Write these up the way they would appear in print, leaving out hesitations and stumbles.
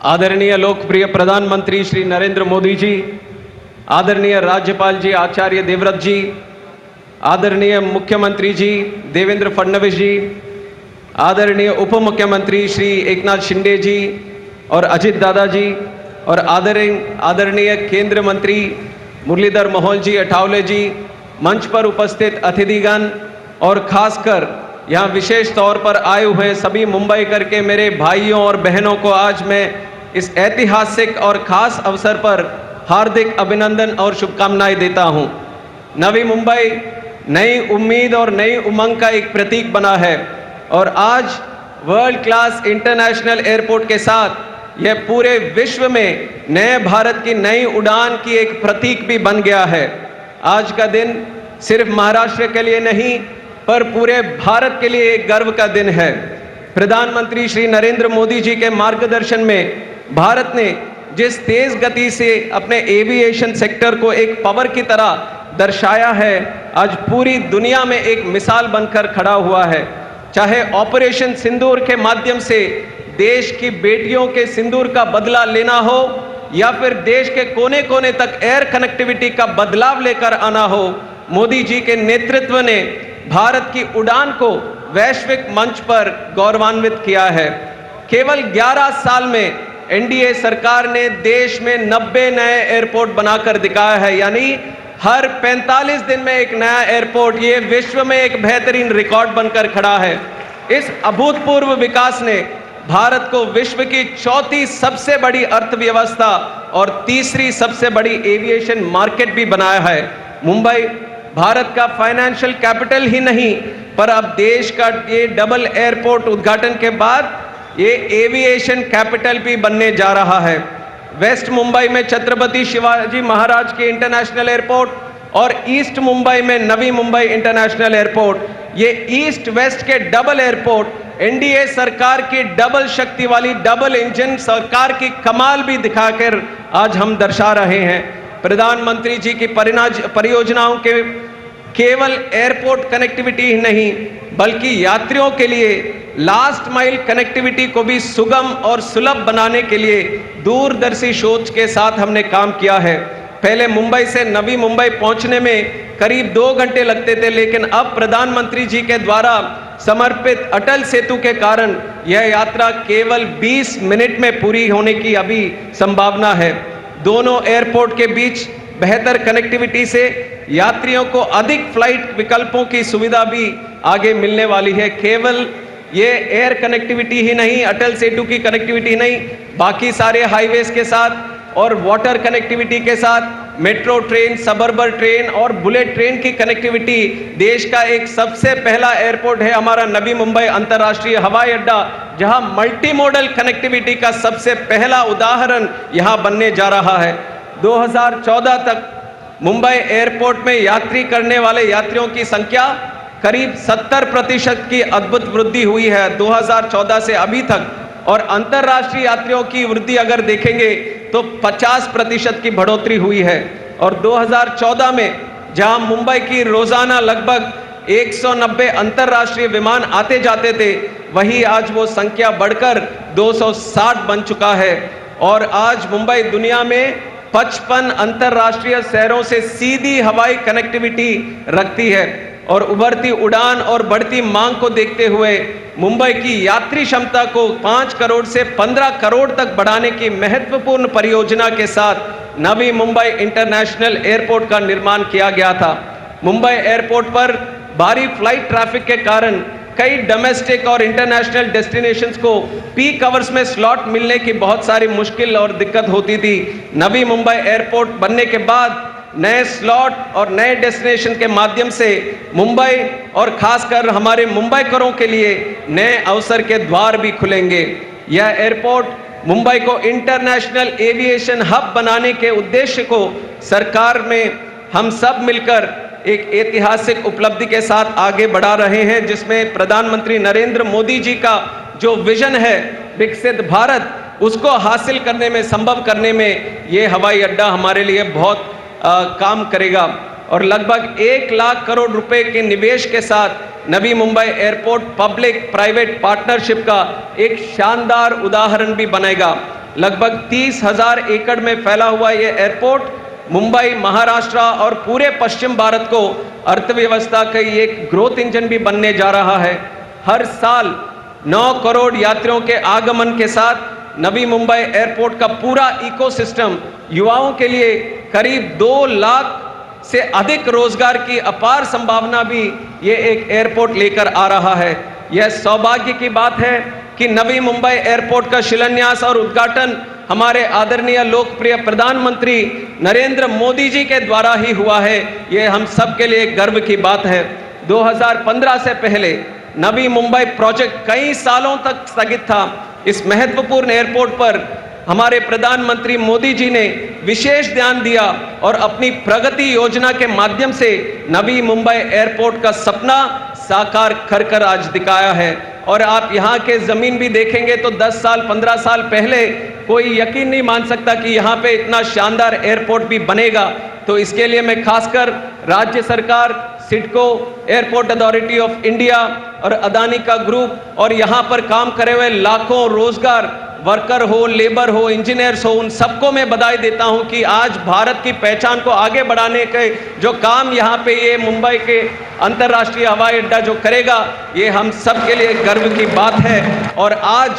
आदरणीय लोकप्रिय प्रधानमंत्री श्री नरेंद्र मोदी जी, आदरणीय राज्यपाल जी आचार्य देवव्रत जी, आदरणीय मुख्यमंत्री जी देवेंद्र फडणवीस जी, आदरणीय उप मुख्यमंत्री श्री एकनाथ शिंदे जी और अजित दादा जी, और आदरणीय केंद्र मंत्री मुरलीधर मोहोल जी अठावले जी, मंच पर उपस्थित अतिथिगण और खासकर यहाँ विशेष तौर पर आए हुए सभी मुंबईकर के मेरे भाइयों और बहनों को आज मैं इस ऐतिहासिक और खास अवसर पर हार्दिक अभिनंदन और शुभकामनाएं देता हूं। नवी मुंबई नई उम्मीद और नई उमंग का एक प्रतीक बना है और आज वर्ल्ड क्लास इंटरनेशनल एयरपोर्ट के साथ यह पूरे विश्व में नए भारत की नई उड़ान की एक प्रतीक भी बन गया है। आज का दिन सिर्फ महाराष्ट्र के लिए नहीं पर पूरे भारत के लिए एक गर्व का दिन है। प्रधानमंत्री श्री नरेंद्र मोदी जी के मार्गदर्शन में भारत ने जिस तेज गति से अपने एविएशन सेक्टर को एक पावर की तरह दर्शाया है, आज पूरी दुनिया में एक मिसाल बनकर खड़ा हुआ है। चाहे ऑपरेशन सिंदूर के माध्यम से देश की बेटियों के सिंदूर का बदला लेना हो या फिर देश के कोने कोने तक एयर कनेक्टिविटी का बदलाव लेकर आना हो, मोदी जी के नेतृत्व ने भारत की उड़ान को वैश्विक मंच पर गौरवान्वित किया है। केवल 11 साल में एनडीए सरकार ने देश में 90 नए एयरपोर्ट बनाकर दिखाया है, यानी हर 45 दिन में एक नया एयरपोर्ट। ये विश्व में एक बेहतरीन रिकॉर्ड बनकर खड़ा है। इस अभूतपूर्व विकास ने भारत को विश्व की चौथी सबसे बड़ी अर्थव्यवस्था और तीसरी सबसे बड़ी एविएशन मार्केट भी बनाया है। मुंबई भारत का फाइनेंशियल कैपिटल ही नहीं पर अब देश का ये डबल एयरपोर्ट उद्घाटन के बाद ये एविएशन कैपिटल भी बनने जा रहा है। वेस्ट मुंबई में छत्रपति शिवाजी महाराज के इंटरनेशनल एयरपोर्ट और ईस्ट मुंबई में नवी मुंबई इंटरनेशनल एयरपोर्ट, ये ईस्ट वेस्ट के डबल एयरपोर्ट एनडीए सरकार की डबल शक्ति वाली डबल इंजन सरकार की कमाल भी दिखाकर आज हम दर्शा रहे हैं। प्रधानमंत्री जी की परियोजनाओं के केवल एयरपोर्ट कनेक्टिविटी ही नहीं बल्कि यात्रियों के लिए लास्ट माइल कनेक्टिविटी को भी सुगम और सुलभ बनाने के लिए दूरदर्शी सोच के साथ हमने काम किया है। पहले मुंबई से नवी मुंबई पहुंचने में करीब 2 घंटे लगते थे, लेकिन अब प्रधानमंत्री जी के द्वारा समर्पित अटल सेतु के कारण यह यात्रा केवल 20 मिनट में पूरी होने की अभी संभावना है। दोनों एयरपोर्ट के बीच बेहतर कनेक्टिविटी से यात्रियों को अधिक फ्लाइट विकल्पों की सुविधा भी आगे मिलने वाली है। केवल ये एयर कनेक्टिविटी ही नहीं, अटल सेतु की कनेक्टिविटी नहीं, बाकी सारे हाईवेज के साथ और वाटर कनेक्टिविटी के साथ मेट्रो ट्रेन, सबअर्बन ट्रेन और बुलेट ट्रेन की कनेक्टिविटी, देश का एक सबसे पहला एयरपोर्ट है हमारा नवी मुंबई अंतर्राष्ट्रीय हवाई अड्डा, जहां मल्टी मॉडल कनेक्टिविटी का सबसे पहला उदाहरण यहां बनने जा रहा है। 2014 तक मुंबई एयरपोर्ट में यात्री करने वाले यात्रियों की संख्या करीब 70% की अद्भुत वृद्धि हुई है 2014 से अभी तक, और अंतर्राष्ट्रीय यात्रियों की वृद्धि अगर देखेंगे तो 50% की बढ़ोतरी हुई है। और 2014 में जहां मुंबई की रोजाना लगभग 190 अंतर्राष्ट्रीय विमान आते जाते थे, वहीं आज वो संख्या बढ़कर 260 बन चुका है। और आज मुंबई दुनिया में 55 अंतर्राष्ट्रीय शहरों से सीधी हवाई कनेक्टिविटी रखती है। और उभरती उड़ान और बढ़ती मांग को देखते हुए मुंबई की यात्री क्षमता को 5 करोड़ से 15 करोड़ तक बढ़ाने की महत्वपूर्ण परियोजना के साथ नवी मुंबई इंटरनेशनल एयरपोर्ट का निर्माण किया गया था। मुंबई एयरपोर्ट पर भारी फ्लाइट ट्रैफिक के कारण कई डोमेस्टिक और इंटरनेशनल डेस्टिनेशंस को पीक आवर्स में स्लॉट मिलने की बहुत सारी मुश्किल और दिक्कत होती थी। नवी मुंबई एयरपोर्ट बनने के बाद नए स्लॉट और नए डेस्टिनेशन के माध्यम से मुंबई और खासकर हमारे मुंबईकरों के लिए नए अवसर के द्वार भी खुलेंगे। यह एयरपोर्ट मुंबई को इंटरनेशनल एविएशन हब बनाने के उद्देश्य को सरकार में हम सब मिलकर एक ऐतिहासिक उपलब्धि के साथ आगे बढ़ा रहे हैं, जिसमें प्रधानमंत्री नरेंद्र मोदी जी का जो विजन है विकसित भारत, उसको हासिल करने में, संभव करने में ये हवाई अड्डा हमारे लिए बहुत काम करेगा। और लगभग 1 लाख करोड़ रुपए के निवेश के साथ Navi Mumbai airport public private partnership का एक शानदार उदाहरण भी बनेगा। लगभग 30,000 एकड़ में फैला हुआ ये एयरपोर्ट मुंबई, महाराष्ट्र और पूरे पश्चिम भारत को अर्थव्यवस्था का एक ग्रोथ इंजन भी बनने जा रहा है। हर साल 9 करोड़ यात्रियों के आगमन के साथ नवी मुंबई एयरपोर्ट का पूरा इकोसिस्टम युवाओं के लिए करीब 2 लाख से अधिक रोजगार की अपार संभावना भी ये एक एयरपोर्ट लेकर आ रहा है। यह सौभाग्य की बात है कि नवी मुंबई एयरपोर्ट का शिलान्यास और उद्घाटन हमारे आदरणीय लोकप्रिय प्रधानमंत्री नरेंद्र मोदी जी के द्वारा ही हुआ है। यह हम सब के लिए गर्व की बात है। 2015 से पहले नवी मुंबई प्रोजेक्ट कई सालों तक स्थगित था। इस महत्वपूर्ण एयरपोर्ट पर हमारे प्रधानमंत्री मोदी जी ने विशेष ध्यान दिया और अपनी प्रगति योजना के माध्यम से नवी मुंबई एयरपोर्ट का सपना साकार कर आज दिखाया है। और आप यहाँ के जमीन भी देखेंगे तो 10 साल 15 साल पहले कोई यकीन नहीं मान सकता कि यहाँ पे इतना शानदार एयरपोर्ट भी बनेगा। तो इसके लिए मैं खासकर राज्य सरकार, CIDCO, airport authority of India और अदानी का ग्रुप और यहाँ पर काम करे हुए लाखों रोजगार वर्कर हो, लेबर हो, इंजीनियर्स हो, उन सबको मैं बधाई देता हूं कि आज भारत की पहचान को आगे बढ़ाने के जो काम यहाँ पे ये मुंबई के अंतर्राष्ट्रीय हवाई अड्डा जो करेगा, ये हम सब के लिए गर्व की बात है। और आज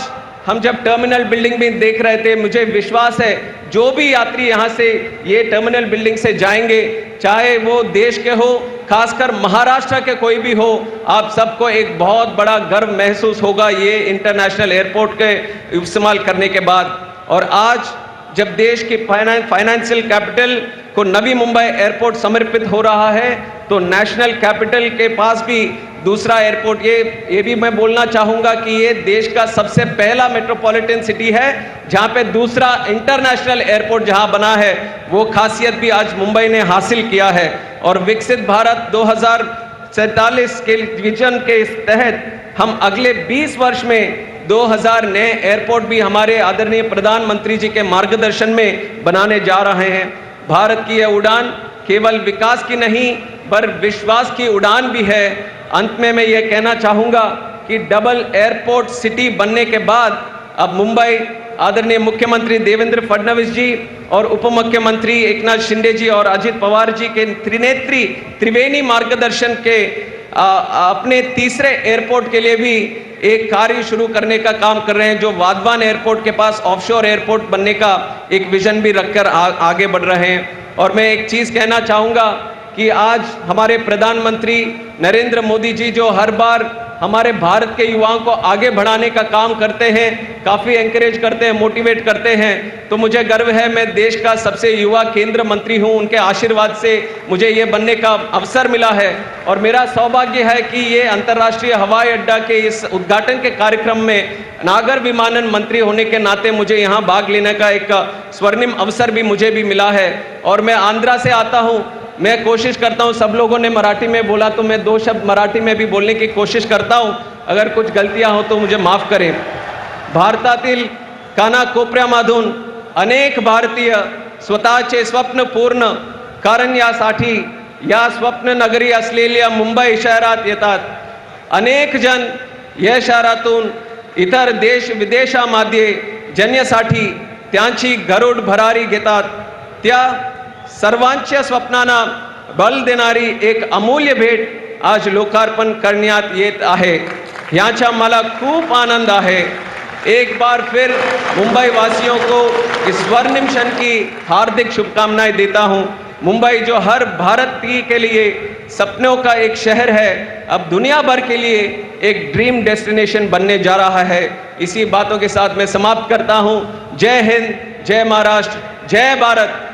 हम जब टर्मिनल बिल्डिंग में देख रहे थे, मुझे विश्वास है जो भी यात्री यहाँ से ये टर्मिनल बिल्डिंग से जाएंगे, चाहे वो देश के हो, खासकर महाराष्ट्र के कोई भी हो, आप सबको एक बहुत बड़ा गर्व महसूस होगा ये इंटरनेशनल एयरपोर्ट के इस्तेमाल करने के बाद। और आज जब देश की फाइनेंशियल कैपिटल को नवी मुंबई एयरपोर्ट समर्पित हो रहा है, तो नेशनल कैपिटल के पास भी दूसरा एयरपोर्ट, ये भी मैं बोलना चाहूँगा कि ये देश का सबसे पहला मेट्रोपॉलिटन सिटी है जहाँ पे दूसरा इंटरनेशनल एयरपोर्ट जहाँ बना है, वो खासियत भी आज मुंबई ने हासिल किया है। और विकसित भारत 2047 के विजन के तहत हम अगले 20 वर्ष में 2000 नए एयरपोर्ट भी हमारे आदरणीय प्रधानमंत्री जी के मार्गदर्शन में बनाने जा रहे हैं। भारत की यह उड़ान केवल विकास की नहीं पर विश्वास की उड़ान भी है। अंत में मैं ये कहना चाहूँगा कि डबल एयरपोर्ट सिटी बनने के बाद अब मुंबई आदरणीय मुख्यमंत्री देवेंद्र फडणवीस जी और उप मुख्यमंत्री एकनाथ शिंदे जी और अजित पवार जी के त्रिवेणी मार्गदर्शन के अपने तीसरे एयरपोर्ट के लिए भी एक कार्य शुरू करने का काम कर रहे हैं, जो वाधवान एयरपोर्ट के पास ऑफशोर एयरपोर्ट बनने का एक विजन भी रखकर आगे बढ़ रहे हैं। और मैं एक चीज़ कहना चाहूँगा कि आज हमारे प्रधानमंत्री नरेंद्र मोदी जी जो हर बार हमारे भारत के युवाओं को आगे बढ़ाने का काम करते हैं, काफ़ी एंकरेज करते हैं, मोटिवेट करते हैं, तो मुझे गर्व है मैं देश का सबसे युवा केंद्र मंत्री हूं। उनके आशीर्वाद से मुझे ये बनने का अवसर मिला है और मेरा सौभाग्य है कि ये अंतर्राष्ट्रीय हवाई अड्डा के इस उद्घाटन के कार्यक्रम में नागर विमानन मंत्री होने के नाते मुझे यहाँ भाग लेने का एक स्वर्णिम अवसर भी मुझे भी मिला है। और मैं आंध्रा से आता हूँ, मैं कोशिश करता हूं, सब लोगों ने मराठी में बोला तो मैं 2 शब्द मराठी में भी बोलने की कोशिश करता हूं, अगर कुछ गलतियां हो तो मुझे माफ करें। भारतातील कानाकोपऱ्यामधून अनेक भारतीय स्वतःचे स्वप्न पूर्ण करण्यासाठी या स्वप्न नगरी असलेल्या मुंबई शहरात येतात। अनेक जण या शहरातून इतर देश विदेशामध्ये जाण्यासाठी त्यांची गरुड भरारी घेतात। त्या सर्वांच्या स्वप्नांना बल देणारी एक अमूल्य भेट आज लोकार्पण करण्यात येत आहे। याचा मला खूप आनंद आहे। एक बार फिर मुंबई वासियों को इस स्वर्णिम क्षण की हार्दिक शुभकामनाएं देता हूं। मुंबई जो हर भारतीय के लिए सपनों का एक शहर है, अब दुनिया भर के लिए एक ड्रीम डेस्टिनेशन बनने जा रहा है। इसी बातों के साथ मैं समाप्त करता हूं। जय हिंद, जय महाराष्ट्र, जय भारत।